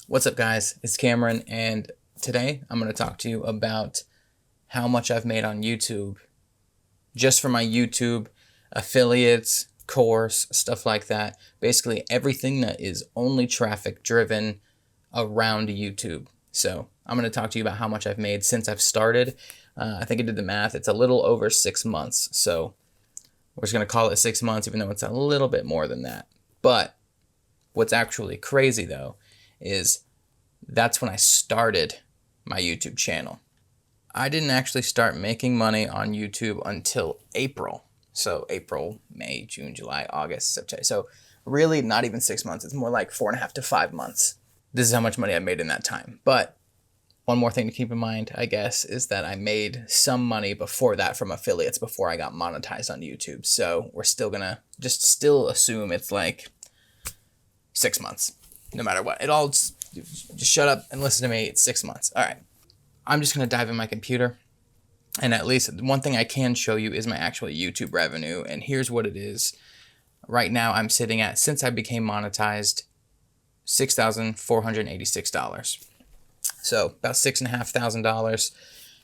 What's up, guys? It's Cameron, and today I'm going to talk to you about how much I've made on YouTube just for my YouTube affiliates, course, stuff like that. Basically everything that is only traffic driven around YouTube. So I'm going to talk to you about how much I've made since I've started. I think I did the math. It's a little over 6 months. So we're just going to call it 6 months, even though it's a little bit more than that. But what's actually crazy, though, is that's when I started my YouTube channel. I didn't actually start making money on YouTube until April. So April, May, June, July, August, September. So really not even 6 months. It's more like 4.5 to 5 months. This is how much money I made in that time. But one more thing to keep in mind, I guess, is that I made some money before that from affiliates before I got monetized on YouTube. So we're still gonna still assume it's like 6 months, no matter what. It all just shut up and listen to me. It's 6 months. All right. I'm just going to dive in my computer. And at least one thing I can show you is my actual YouTube revenue. And here's what it is. Right now I'm sitting at, since I became monetized, $6,486. So about $6,500.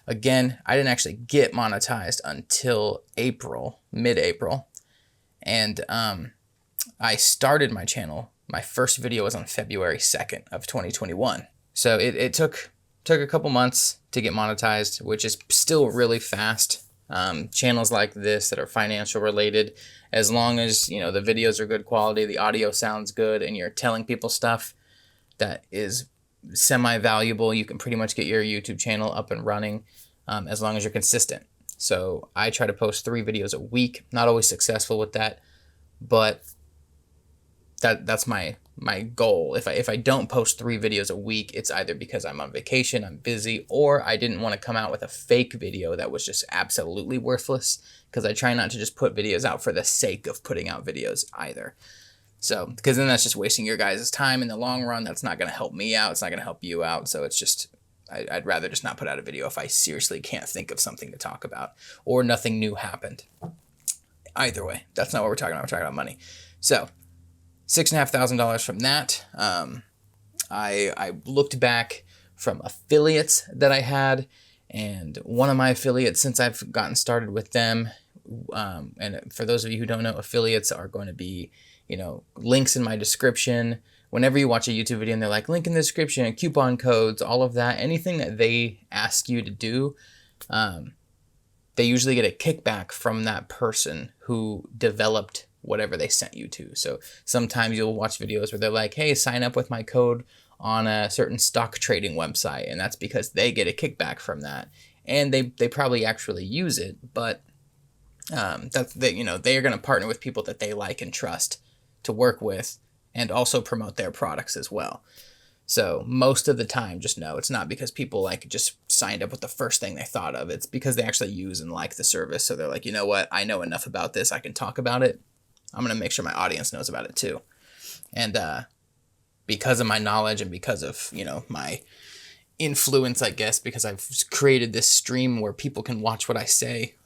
Again, I didn't actually get monetized until April, mid-April. And I started my channel. My first video was on February 2nd of 2021. So it took a couple months to get monetized, which is still really fast. Channels like this that are financial related, as long as the videos are good quality, the audio sounds good, and you're telling people stuff that is semi-valuable, you can pretty much get your YouTube channel up and running as long as you're consistent. So I try to post 3 videos a week. Not always successful with that, but that's my goal. If I don't post 3 videos a week, it's either because I'm on vacation, I'm busy, or I didn't want to come out with a fake video that was just absolutely worthless, because I try not to just put videos out for the sake of putting out videos either. So, because then that's just wasting your guys' time in the long run. That's not going to help me out. It's not going to help you out. So it's just, I'd rather just not put out a video if I seriously can't think of something to talk about or nothing new happened. Either way, that's not what we're talking about. We're talking about money. So $6,500 from that. I looked back from affiliates that I had, and one of my affiliates, since I've gotten started with them, and for those of you who don't know, affiliates are going to be, links in my description. Whenever you watch a YouTube video and they're like, link in the description, coupon codes, all of that, anything that they ask you to do, they usually get a kickback from that person who developed whatever they sent you to. So sometimes you'll watch videos where they're like, hey, sign up with my code on a certain stock trading website. And that's because they get a kickback from that. And they probably actually use it, but they are going to partner with people that they like and trust to work with and also promote their products as well. So most of the time, just know it's not because people just signed up with the first thing they thought of. It's because they actually use and like the service. So they're like, you know what? I know enough about this. I can talk about it. I'm going to make sure my audience knows about it too. And because of my knowledge and because of, my influence, I guess, because I've created this stream where people can watch what I say.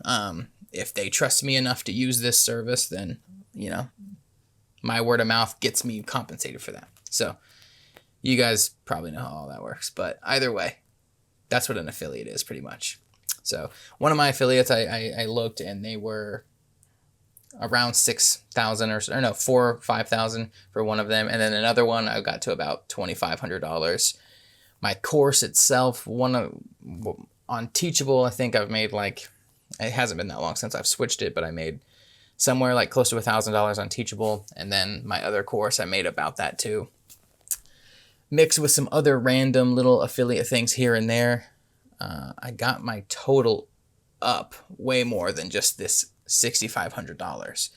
If they trust me enough to use this service, then, my word of mouth gets me compensated for that. So you guys probably know how all that works. But either way, that's what an affiliate is pretty much. So one of my affiliates, I looked, and they were around 6,000 or 4,000 or 5,000 for one of them. And then another one, I got to about $2,500. My course itself, on Teachable, I think I've made it hasn't been that long since I've switched it, but I made somewhere close to $1,000 on Teachable. And then my other course, I made about that too. Mixed with some other random little affiliate things here and there. I got my total up way more than just this $6,500.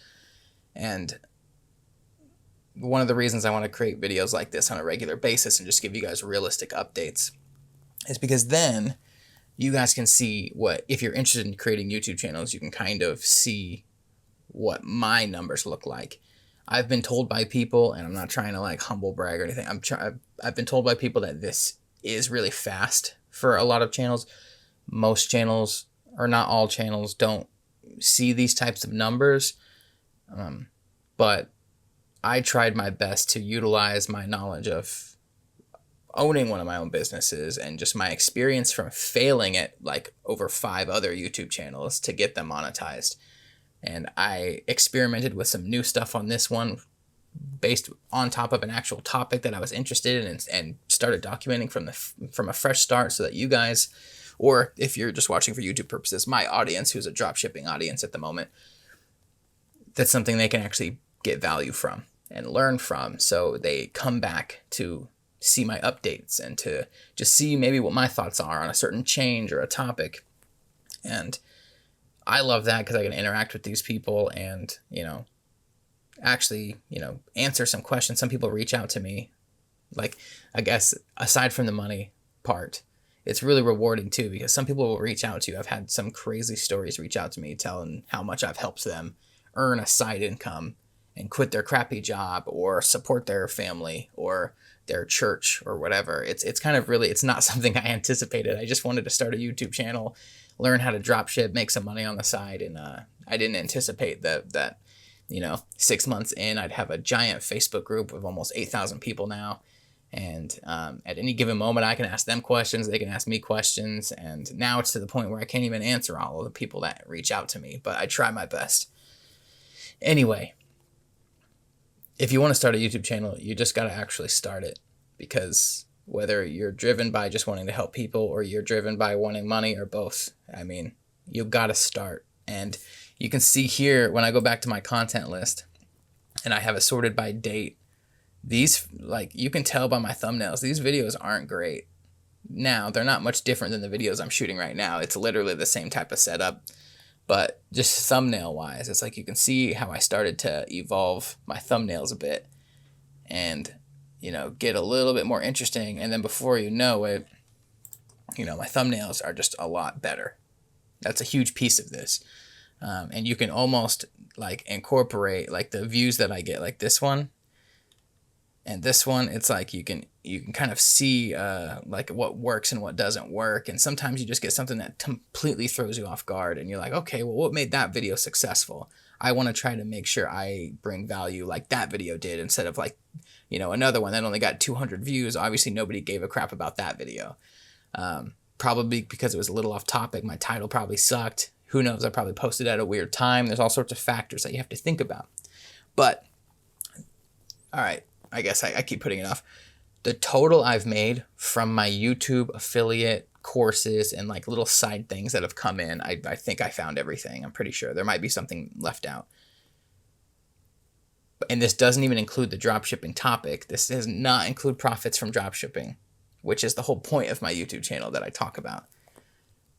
And one of the reasons I want to create videos like this on a regular basis and just give you guys realistic updates is because then you guys can see if you're interested in creating YouTube channels, you can kind of see what my numbers look like. I've been told by people, and I'm not trying to humble brag or anything, I've been told by people that this is really fast for a lot of channels. Most channels, or not all channels, don't see these types of numbers. But I tried my best to utilize my knowledge of owning one of my own businesses and just my experience from failing at like over 5 other YouTube channels to get them monetized. And I experimented with some new stuff on this one based on top of an actual topic that I was interested in, and started documenting from a fresh start, so that you guys, or if you're just watching for YouTube purposes, my audience, who's a dropshipping audience at the moment, that's something they can actually get value from and learn from. So they come back to see my updates and to just see maybe what my thoughts are on a certain change or a topic. And I love that because I can interact with these people and, actually, answer some questions. Some people reach out to me, like, I guess aside from the money part, it's really rewarding too, because some people will reach out to you. I've had some crazy stories reach out to me telling how much I've helped them earn a side income and quit their crappy job or support their family or their church or whatever. It's kind of really, it's not something I anticipated. I just wanted to start a YouTube channel, learn how to drop ship, make some money on the side. And I didn't anticipate that 6 months in, I'd have a giant Facebook group of almost 8,000 people now. And at any given moment, I can ask them questions. They can ask me questions. And now it's to the point where I can't even answer all of the people that reach out to me, but I try my best. Anyway, if you want to start a YouTube channel, you just got to actually start it, because whether you're driven by just wanting to help people or you're driven by wanting money or both, you got to start. And you can see here when I go back to my content list and I have it sorted by date, these, like, you can tell by my thumbnails, these videos aren't great. Now, they're not much different than the videos I'm shooting right now. It's literally the same type of setup. But just thumbnail wise, it's like you can see how I started to evolve my thumbnails a bit and, get a little bit more interesting. And then before you know it, my thumbnails are just a lot better. That's a huge piece of this. And you can almost like incorporate like the views that I get, like this one and this one. It's like you can kind of see like what works and what doesn't work. And sometimes you just get something that completely throws you off guard and you're like, okay, well, what made that video successful? I want to try to make sure I bring value like that video did, instead of like, another one that only got 200 views. Obviously nobody gave a crap about that video. Probably because it was a little off topic. My title probably sucked. Who knows? I probably posted at a weird time. There's all sorts of factors that you have to think about. But, all right, I guess I keep putting it off. The total I've made from my YouTube affiliate courses and like little side things that have come in, I think I found everything. I'm pretty sure. There might be something left out. And this doesn't even include the dropshipping topic. This does not include profits from dropshipping, which is the whole point of my YouTube channel that I talk about.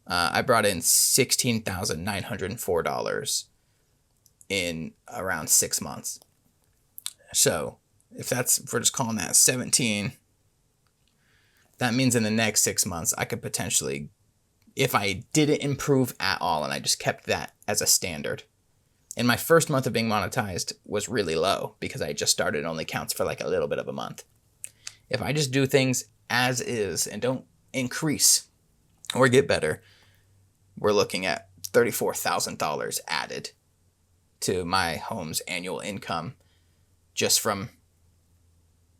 I brought in $16,904 in around 6 months. So if we're just calling that 17, that means in the next 6 months, I could potentially, if I didn't improve at all and I just kept that as a standard. And my first month of being monetized was really low because I just started. It only counts for like a little bit of a month. If I just do things as is and don't increase or get better, we're looking at $34,000 added to my home's annual income just from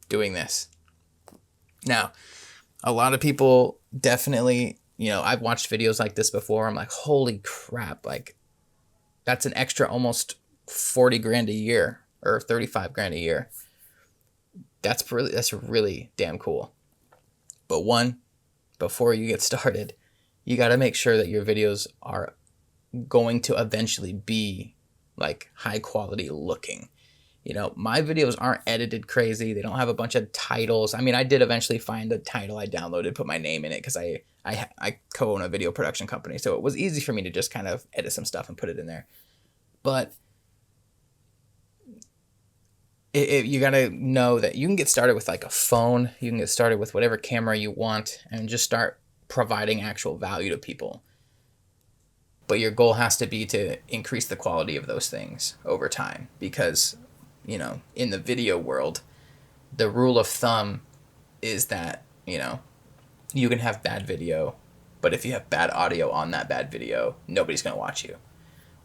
doing this. Now, a lot of people definitely, I've watched videos like this before. I'm like, holy crap, like that's an extra almost 40 grand a year or 35 grand a year. That's really damn cool. But one, before you get started, you got to make sure that your videos are going to eventually be like high quality looking. My videos aren't edited crazy. They don't have a bunch of titles. I mean, I did eventually find a title I downloaded, put my name in it because I co-own a video production company. So it was easy for me to just kind of edit some stuff and put it in there. But you got to know that you can get started with like a phone. You can get started with whatever camera you want and just start providing actual value to people. But your goal has to be to increase the quality of those things over time, because, in the video world, the rule of thumb is that, you can have bad video, but if you have bad audio on that bad video, nobody's going to watch you.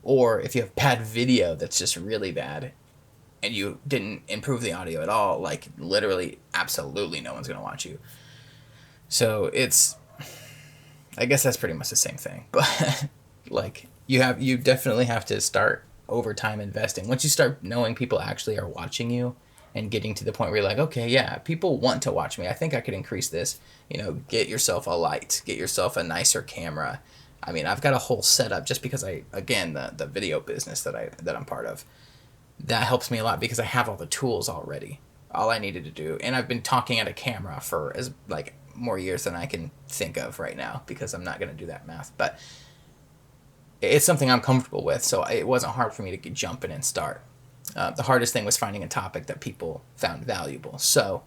Or if you have bad video that's just really bad and you didn't improve the audio at all, like literally absolutely no one's going to watch you. So I guess that's pretty much the same thing, but like you definitely have to start over time investing. Once you start knowing people actually are watching you and getting to the point where you're like, okay, yeah, people want to watch me. I think I could increase this. Get yourself a light, get yourself a nicer camera. I mean, I've got a whole setup just because the video business that I'm part of, that helps me a lot because I have all the tools already. All I needed to do, and I've been talking at a camera for as like more years than I can think of right now because I'm not going to do that math, but it's something I'm comfortable with, so it wasn't hard for me to jump in and start. The hardest thing was finding a topic that people found valuable. So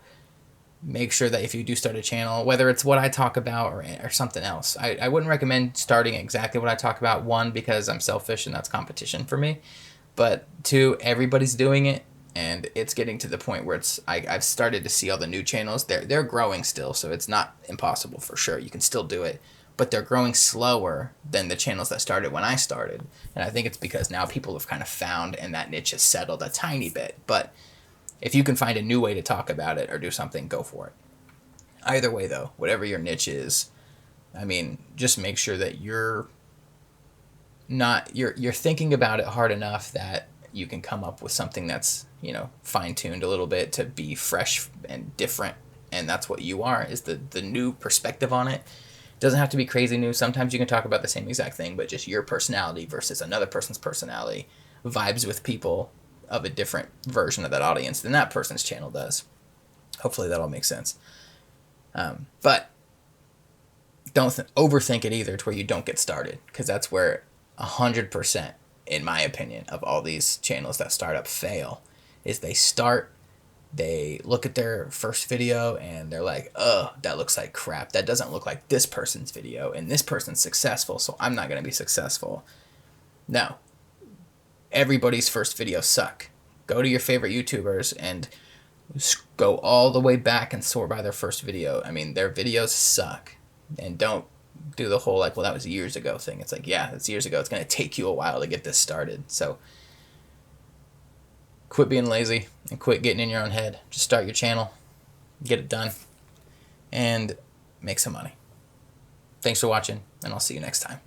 make sure that if you do start a channel, whether it's what I talk about or something else, I wouldn't recommend starting exactly what I talk about. One, because I'm selfish and that's competition for me. But two, everybody's doing it, and it's getting to the point where I've started to see all the new channels. They're growing still, so it's not impossible for sure. You can still do it, but they're growing slower than the channels that started when I started. And I think it's because now people have kind of found, and that niche has settled a tiny bit. But if you can find a new way to talk about it or do something, go for it. Either way, though, whatever your niche is, I mean, just make sure that you're thinking about it hard enough that you can come up with something that's fine-tuned a little bit to be fresh and different, and that's what you are, is the new perspective on it. It doesn't have to be crazy new. Sometimes you can talk about the same exact thing, but just your personality versus another person's personality vibes with people of a different version of that audience than that person's channel does. Hopefully that all makes sense. But don't overthink it either to where you don't get started, because that's where 100%, in my opinion, of all these channels that start up fail, is they look at their first video and they're like, oh, that looks like crap. That doesn't look like this person's video, and this person's successful, so I'm not going to be successful. No. Everybody's first videos suck. Go to your favorite YouTubers and go all the way back and sort by their first video. I mean, their videos suck. And don't do the whole, like, well, that was years ago thing. It's like, yeah, it's years ago. It's going to take you a while to get this started. So quit being lazy and quit getting in your own head. Just start your channel, get it done, and make some money. Thanks for watching, and I'll see you next time.